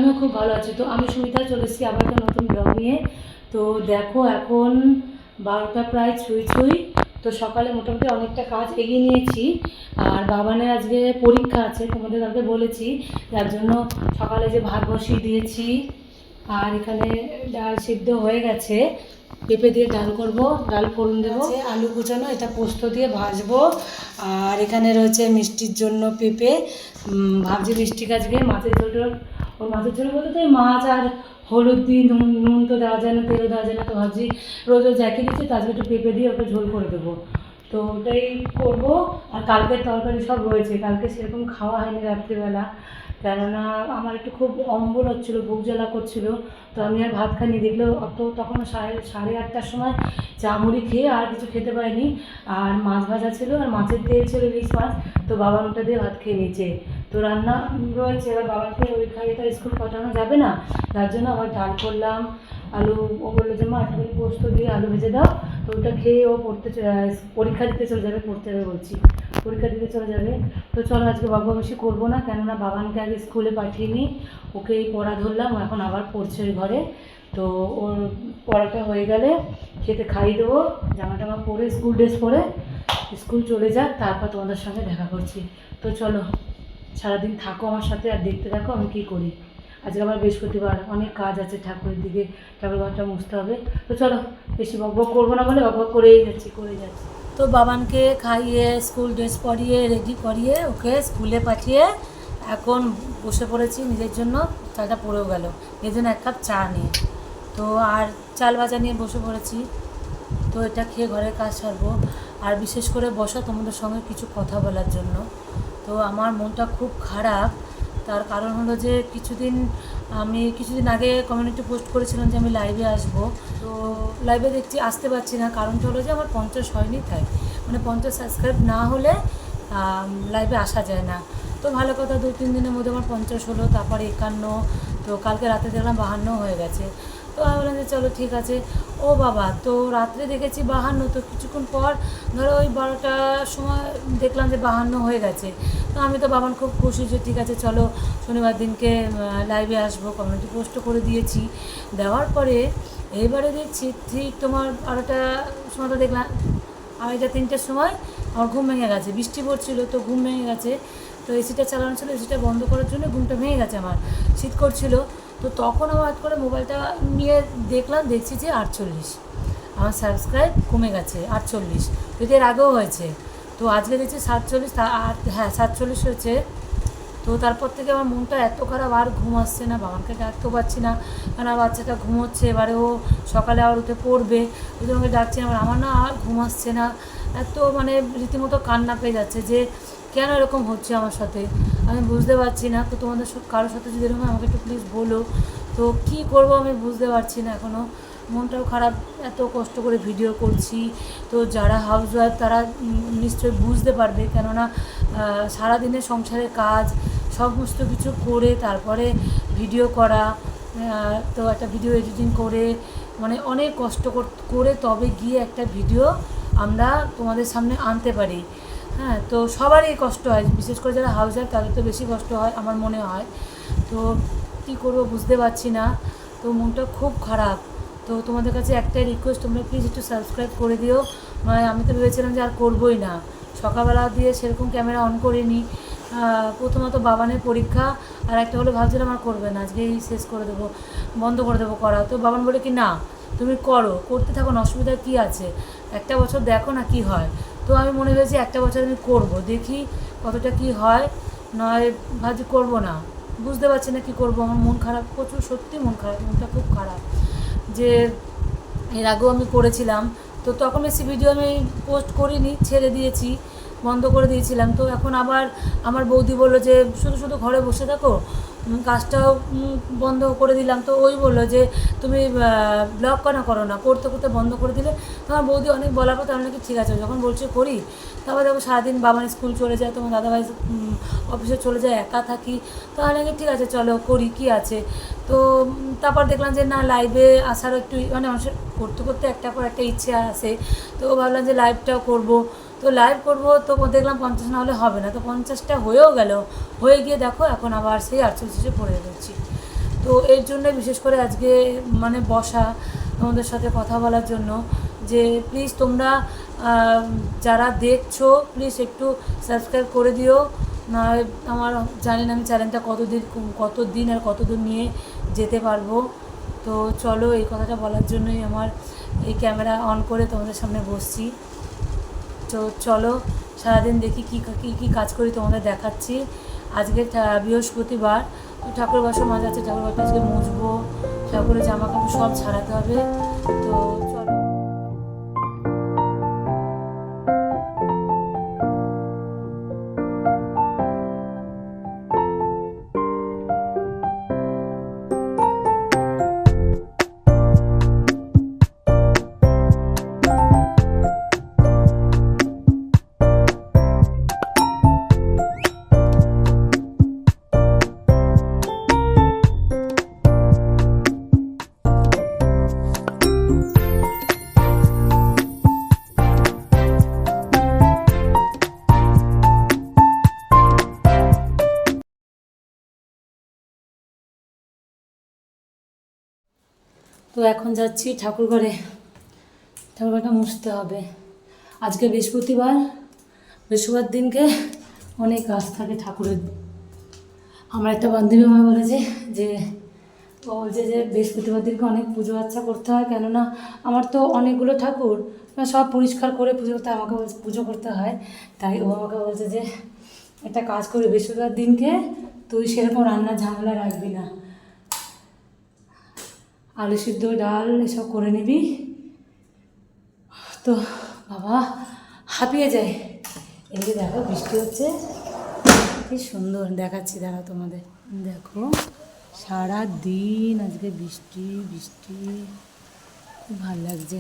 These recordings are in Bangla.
আমিও খুব ভালো আছি। তো আমি সুমিতা চলে এসেছি আবার একটা নতুন ব্লগ নিয়ে। তো দেখো এখন 12টা প্রায় ছুঁই ছুঁই। তো সকালে মোটামুটি অনেকটা কাজ এগিয়ে নিয়েছি। আর বাবানের আজকে পরীক্ষা আছে, তোমাদের কালকে বলেছি, যার জন্য সকালে যে ভাত বসিয়ে দিয়েছি। আর এখানে ডাল সিদ্ধ হয়ে গেছে, পেঁপে দিয়ে ডাল করব, ডাল ফোড়ন দেবো, আলু কুচানো, এটা পোস্ত দিয়ে ভাজবো। আর এখানে রয়েছে মিষ্টির জন্য পেঁপে, ভাবছি মিষ্টি আজকে মাছের ঝোল, ওর মাছের ঝোল বলতে তো মাছ আর হলুদ দিয়ে নুন নুন তো দেওয়া যায় না, তেলও দেওয়া যায় না, তো ভাবছি রোজ রোজ একই দিচ্ছি, তো আজকে একটু পেঁপে দিয়ে ওকে ঝোল করে দেবো। তো ওটাই করবো। আর কালকের তরকারি সব রয়েছে, কালকে সেরকম খাওয়া হয়নি রাত্রিবেলা, কেননা আমার একটু খুব অম্বল হচ্ছিলো, বুক জ্বালা করছিলো। তো আমি আর ভাত খাইনি, দেখলেও অত তখন সাড়ে 8টার সময় চা মুড়ি খেয়ে আর কিছু খেতে পারিনি। আর মাছ ভাজা ছিল, আর মাছের তেল ছিল ইলিশ মাছ, তো বাবা ওটা দিয়ে ভাত খেয়ে নিয়েছে। তো রান্না রয়েছে, এবার বাবাকে ওই খাইয়ে তার স্কুল পাঠানো যাবে না, তার জন্য আবার ডাল করলাম। আলু, ও বললো যে মা একটুখানি পোস্ত দিয়ে আলু ভেজে দাও, তো ওটা খেয়ে ও পরীক্ষা দিতে চলে যাবে, পড়তে যাবে বলছি, পরীক্ষা দিতে চলে যাবে। তো চলো আজকে বকবকাশি করবো না, কেননা বাবানকে আগে স্কুলে পাঠিয়ে নিই, ওকে এই পড়া ধরলাম, ও এখন আবার পড়ছে ওই ঘরে। তো ওর পড়াটা হয়ে গেলে খেতে খাইয়ে দেবো, জামা টামা পরে স্কুল ড্রেস পরে স্কুল চলে যাক, তারপর তোমাদের সঙ্গে দেখা করছি। তো চলো সারাদিন থাকো আমার সাথে আর দেখতে থাকো আমি কী করি। আজকে আবার বৃহস্পতিবার, অনেক কাজ আছে, ঠাকুরের দিকে ঠাকুর ঘরটা মুছতে হবে। তো চলো বেশি বকবক করবো না বলে বকবক করেই যাচ্ছি। তো বাবানকে খাইয়ে স্কুল ড্রেস পরিয়ে রেডি করিয়ে ওকে স্কুলে পাঠিয়ে এখন বসে পড়েছি নিজের জন্য, চাটা পড়েও গেল, এর জন্য 1 কাপ চা নিয়ে। তো আর চাল ভাজা নিয়ে বসে পড়েছি। তো এটা খেয়ে ঘরের কাজ সারবো। আর বিশেষ করে বসা তোমাদের সঙ্গে কিছু কথা বলার জন্য। তো আমার মনটা খুব খারাপ, তার কারণ হলো যে কিছুদিন আগে কমিউনিটি পোস্ট করেছিলাম যে আমি লাইভে আসবো। তো লাইভে দেখছি আসতে পারছি না, কারণটা হলো যে আমার 50 হয়নি, তাই মানে 50 সাবস্ক্রাইব না হলে লাইভে আসা যায় না। তো ভালো কথা, 2-3 দিনের মধ্যে আমার 50 হলো, তারপরে 51, তো কালকে রাতে দেখলাম 52 হয়ে গেছে। তো আমি বললাম যে চলো ঠিক আছে। ও বাবা, তো রাত্রে দেখেছি 52, তো কিছুক্ষণ পর ধরো ওই 12টার সময় দেখলাম যে 52 হয়ে গেছে। তো আমি তো বাবান খুব খুশি যে ঠিক আছে চলো শনিবার দিনকে লাইভে আসবো, কমিউনিটি পোস্টও করে দিয়েছি। দেওয়ার পরে এইবারে দেখছি ঠিক তোমার 12টার সময়, তো দেখলাম 2:30-3টের সময় আমার ঘুম ভেঙে গেছে, বৃষ্টি পড়ছিল তো ঘুম ভেঙে গেছে। তো এসিটা চালানো ছিল, এসিটা বন্ধ করার জন্য ঘুমটা ভেঙে গেছে আমার, শীত করছিল। তো তখন আমার হাত করে মোবাইলটা নিয়ে দেখছি যে 48 আমার সাবস্ক্রাইব কমে গেছে, 48, যদি এর আগেও হয়েছে। তো আজকে দেখছি 47, হ্যাঁ 47 হয়েছে। তো তারপর থেকে আমার মনটা এত খারাপ, আর ঘুম আসছে না, বাবাকে ডাকতেও পারছি না, কারণ আমার বাচ্চাটা ঘুমোচ্ছে, এবারে ও সকালে আবার উঠে পড়বে, ওই জন্য ওকে ডাকছি না, আমার না আর ঘুম আসছে না, এত মানে রীতিমতো কান্না পেয়ে যাচ্ছে যে কেন এরকম হচ্ছে আমার সাথে, আমি বুঝতে পারছি না। তো তোমাদের কারোর সাথে যদি এরকম আমাকে একটু প্লিজ বলো, তো কী করবো আমি বুঝতে পারছি না, এখনও মনটাও খারাপ, এত কষ্ট করে ভিডিও করছি। তো যারা হাউসওয়াইফ তারা নিশ্চয়ই বুঝতে পারবে, কেননা সারাদিনের সংসারের কাজ সমস্ত কিছু করে তারপরে ভিডিও করা, তো একটা ভিডিও এডিটিং করে মানে অনেক কষ্ট করে তবে গিয়ে একটা ভিডিও আমরা তোমাদের সামনে আনতে পারি। হ্যাঁ, তো সবারই কষ্ট হয়, বিশেষ করে যারা হাউসওয়াইফ তাদের তো বেশি কষ্ট হয় আমার মনে হয়। তো কী করবো বুঝতে পারছি না, তো মনটা খুব খারাপ। তো তোমাদের কাছে একটাই রিকোয়েস্ট, তোমরা প্লিজ একটু সাবস্ক্রাইব করে দিও। মানে আমি তো ভেবেছিলাম যে আর করবোই না, সকালবেলা দিয়ে সেরকম ক্যামেরা অন করিনি, প্রথমত বাবানের পরীক্ষা, আর একটা হলো ভাবছিলাম আর করবে না, আজকেই শেষ করে দেবো, বন্ধ করে দেবো করা। তো বাবান বলে কি না তুমি করতে থাকো না, অসুবিধা কী আছে, একটা বছর দেখো না কি হয়। তো আমি মনে হয়েছি একটা বছর আমি করব, দেখি কতটা কি হয়, নয় ভাবছি করবো না, বুঝতে পারছি না কী করবো। আমার মন খারাপ প্রচুর, সত্যি মন খারাপ, মনটা খুব খারাপ। যে এর আগেও আমি করেছিলাম, তো তখন বেশি ভিডিও আমি পোস্ট করিনি, ছেড়ে দিয়েছি, বন্ধ করে দিয়েছিলাম। তো এখন আবার আমার বৌদি বললো যে শুধু শুধু ঘরে বসে থাকো, কাজটাও বন্ধ করে দিলাম। তো ওই বললো যে তুমি ব্লগ কেন করো না, করতে করতে বন্ধ করে দিলে। তো আমার বৌদি অনেক বলার পর আমি নাকি ঠিক আছে, যখন বলছে করি। তারপর দেখো সারাদিন বাবার স্কুল চলে যায়, তোমার দাদাভাই অফিসে চলে যায়, একা থাকি, তাহলে নাকি ঠিক আছে চলো করি, কি আছে। তো তারপর দেখলাম যে না, লাইভে আসারও একটু মানে মানুষের করতে করতে একটা পর একটা ইচ্ছে আসে। তো ভাবলাম যে লাইভটাও করবো, তো লাইভ করবো। তো দেখলাম 50 না হলে হবে না, তো 50টা হয়েও গেল, হয়ে গিয়ে দেখো এখন আবার সেই 48-এ পড়ে যাচ্ছি। তো এর জন্য বিশেষ করে আজকে মানে বসা তোমাদের সাথে কথা বলার জন্য, যে প্লিজ তোমরা যারা দেখছো প্লিজ একটু সাবস্ক্রাইব করে দিও। না আমার জানি না আমি চ্যানেলটা কতদিন আর কতদূর নিয়ে যেতে পারবো। তো চলো, এই কথাটা বলার জন্যই আমার এই ক্যামেরা অন করে তোমাদের সামনে বসছি। তো চলো সারাদিন দেখি কী কী কাজ করি তোমাদের দেখাচ্ছি। আজকে বৃহস্পতিবার, তো ঠাকুর বাসন মাঝে আছে, ঠাকুর বাসন আজকে মুছবো, ঠাকুরের জামা কাপড় সব ছাড়াতে হবে। তো চলো। তো এখন যাচ্ছি ঠাকুরঘরে, ঠাকুরঘরটা মুছতে হবে। আজকে বৃহস্পতিবার দিনকে অনেক কাজ থাকে ঠাকুরের। আমার একটা বান্ধবী আমায় বলেছে যে ও বলছে যে বৃহস্পতিবার দিনকে অনেক পুজো আচ্ছা করতে হয়, কেননা আমার তো অনেকগুলো ঠাকুর সব পরিষ্কার করে পুজো করতে আমাকে পুজো করতে হয়। তাই ও আমাকে বলছে যে একটা কাজ করি, বৃহস্পতিবার দিনকে তুই সেরকম রান্নার ঝামেলা রাখবি না, আলু সিদ্ধ ডাল এসব করে নিবি। তো বাবা হাঁপিয়ে যায়। এই যে দেখো বৃষ্টি হচ্ছে, কি সুন্দর দেখাচ্ছি, দাঁড়াও তোমাদের দেখো। সারা দিন আজকে বৃষ্টি বৃষ্টি, খুব ভালো লাগছে।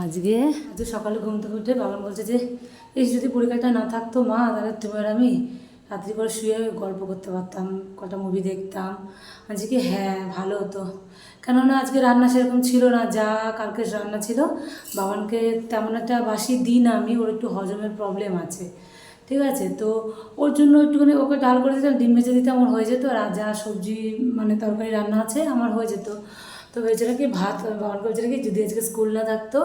আজকে সকালে ঘুম থেকে উঠে বাবা বলছে যে এই যদি পরীক্ষাটা না থাকতো মা, তাহলে তোমার আমি রাত্রি করে শুয়ে গল্প করতে পারতাম, কটা মুভি দেখতাম। আজকে হ্যাঁ ভালো হতো, কেননা আজকে রান্না সেরকম ছিল না, যা কালকে রান্না ছিল। বাবানকে তেমন একটা বাসি দিই না আমি, ওর একটু হজমের প্রবলেম আছে, ঠিক আছে। তো ওর জন্য একটুখানি ওকে ডাল করে দিতাম, ডিম ভেজে দিতাম, আমার হয়ে যেত। আর যা সবজি মানে তরকারি রান্না আছে আমার হয়ে যেত। তো ভেবেছিল কি ভাত, বাবানকে বলছিল কি যদি আজকে স্কুল না থাকতো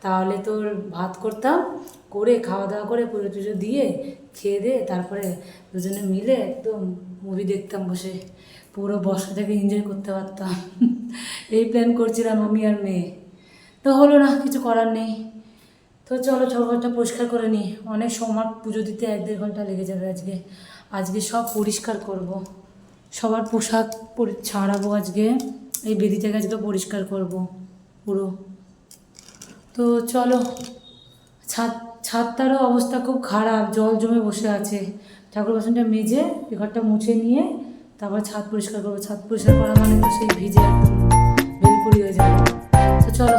তাহলে তোর ভাত করতাম, করে খাওয়া দাওয়া করে পুজো টুজো দিয়ে খেয়ে দিয়ে তারপরে দুজনে মিলে একদম মুভি দেখতাম বসে, পুরো বর্ষাটাকে এনজয় করতে পারতাম। এই প্ল্যান করছিলাম আমি আর মেয়ে। তো হলো না, কিছু করার নেই। তো চলো ঠাকুরঘরটা পরিষ্কার করে নিই, অনেক সময় পুজো দিতে 1-1.5 ঘন্টা লেগে যাবে আজকে। আজকে সব পরিষ্কার করব, সবার পোশাক ছাড়াবো আজকে, এই বেদিটাকে আজকে পরিষ্কার করব পুরো। তো চলো, ছাদটারও অবস্থা খুব খারাপ, জল জমে বসে আছে। ঠাকুর বাসনটা মেজে এ ঘরটা মুছে নিয়ে তারপর ছাদ পরিষ্কার করবো। ছাদ পরিষ্কার করা মানে তো সেই ভিজে একদম ভেলপুরি হয়ে যাবে। তো চলো।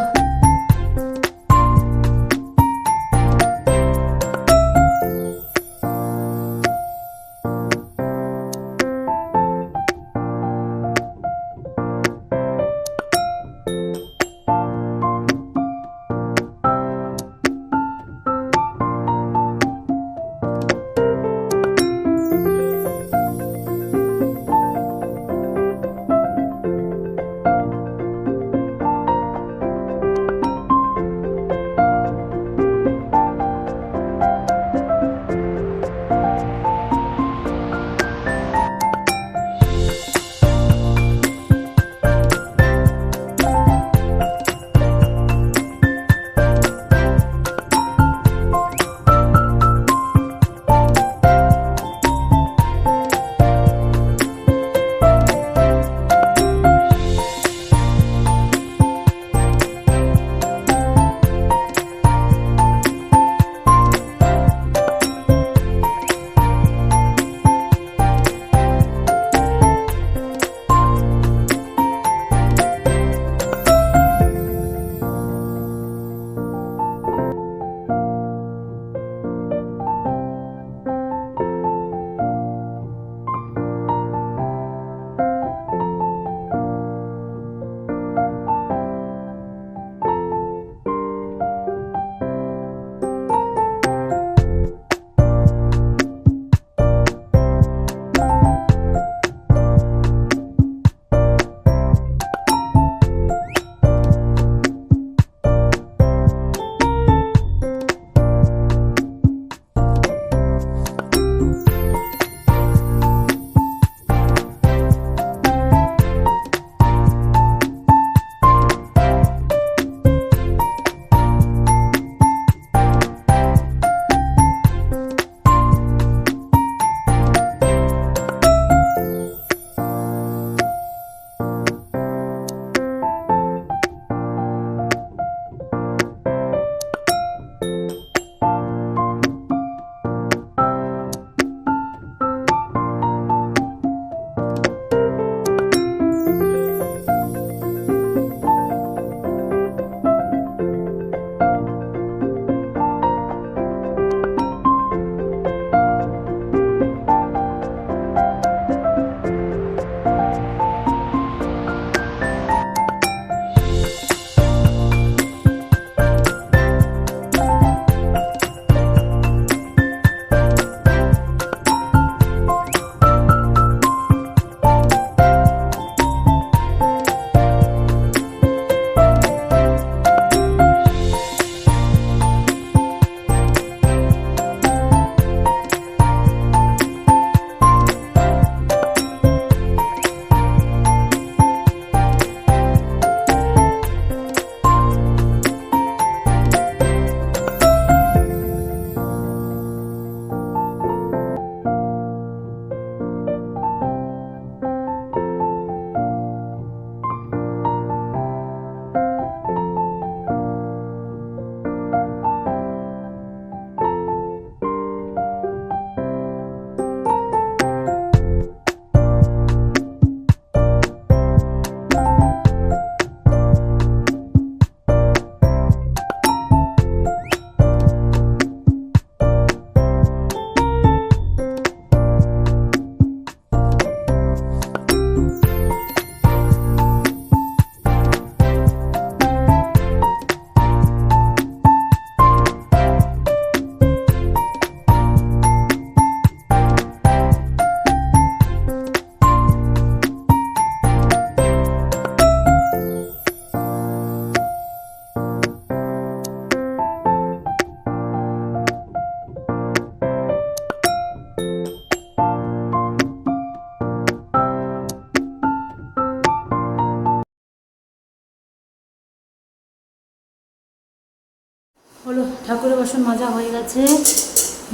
হলো, ঠাকুরের বাসন মাজা হয়ে গেছে,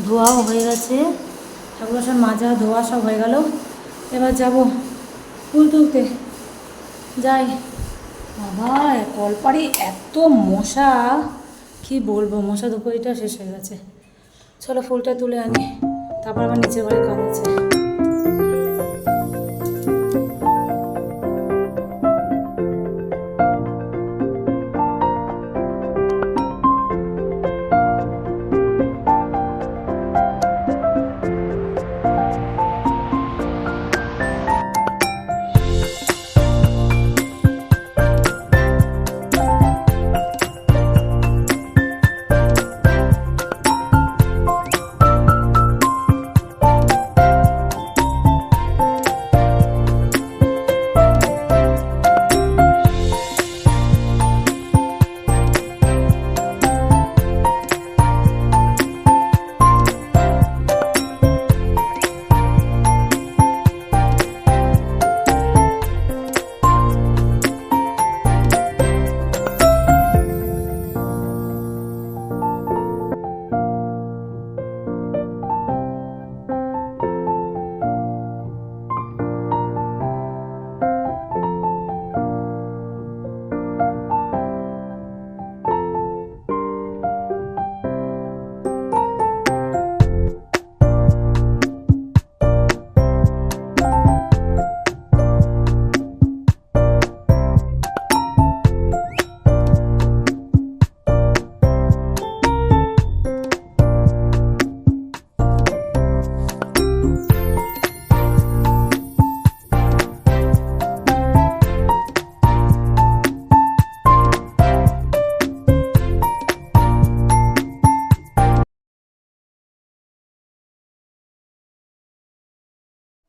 ধোয়াও হয়ে গেছে। ঠাকুর বাসন মাজা ধোয়া সব হয়ে গেল। এবার যাব ফুল তুলতে। যাই। বাবা, কলপাড়ি এত মশা, কি বলবো, মশা ধুপড়িটা শেষ হয়ে গেছে। চলো ফুলটা তুলে আনি, তারপর আবার নিচের ঘরে কাজ আছে।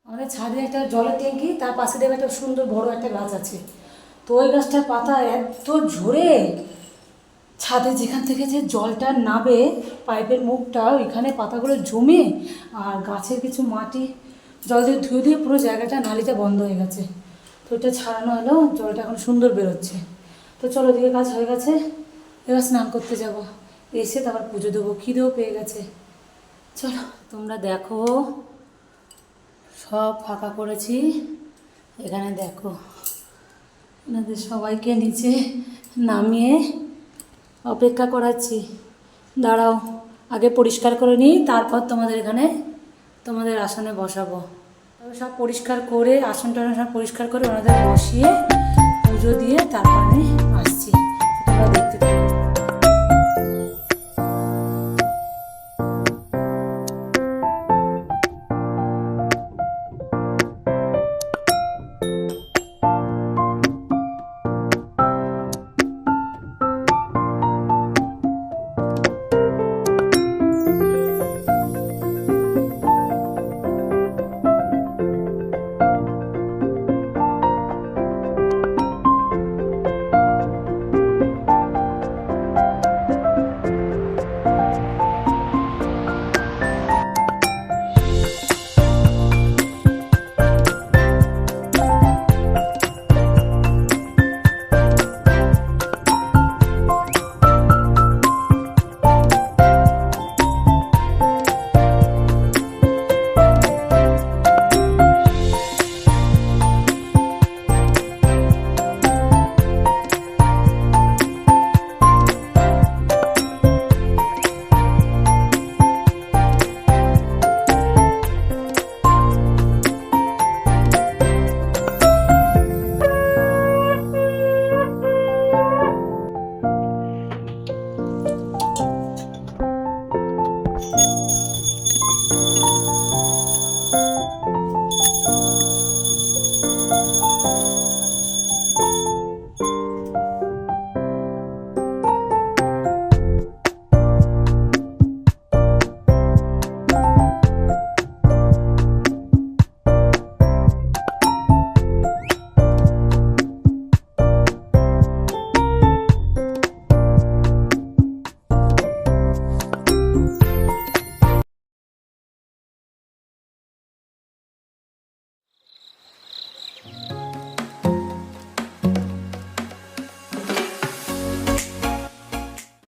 আমাদের ছাদে একটা জলের ট্যাঙ্কি, তার পাশে দেবে একটা সুন্দর বড় একটা গাছ আছে। তো ওই গাছটার পাতা এত ঝরে, ছাদে যেখান থেকে যে জলটা নাবে পাইপের মুখটা, ওইখানে পাতাগুলো জমে আর গাছের কিছু মাটি জল দিয়ে ধুয়ে দিয়ে পুরো জায়গাটা, নালিটা বন্ধ হয়ে গেছে। তো ওইটা ছাড়ানো হলো, জলটা এখন সুন্দর বেরোচ্ছে। তো চলো, দিকে কাজ হয়ে গেছে, এবার স্নান করতে যাব, এসে তারপর পুজো দেবো, খিদেও পেয়ে গেছে। চলো তোমরা দেখো, সব ফাঁকা করেছি। এখানে দেখো, এনাদের সবাইকে নিচে নামিয়ে অপেক্ষা করাচ্ছি। দাঁড়াও, আগে পরিষ্কার করে নিই, তারপর তোমাদের এখানে তোমাদের আসনে বসাবো। সব পরিষ্কার করে, আসন টাসন সব পরিষ্কার করে ওনাদের বসিয়ে পুজো দিয়ে তারপরে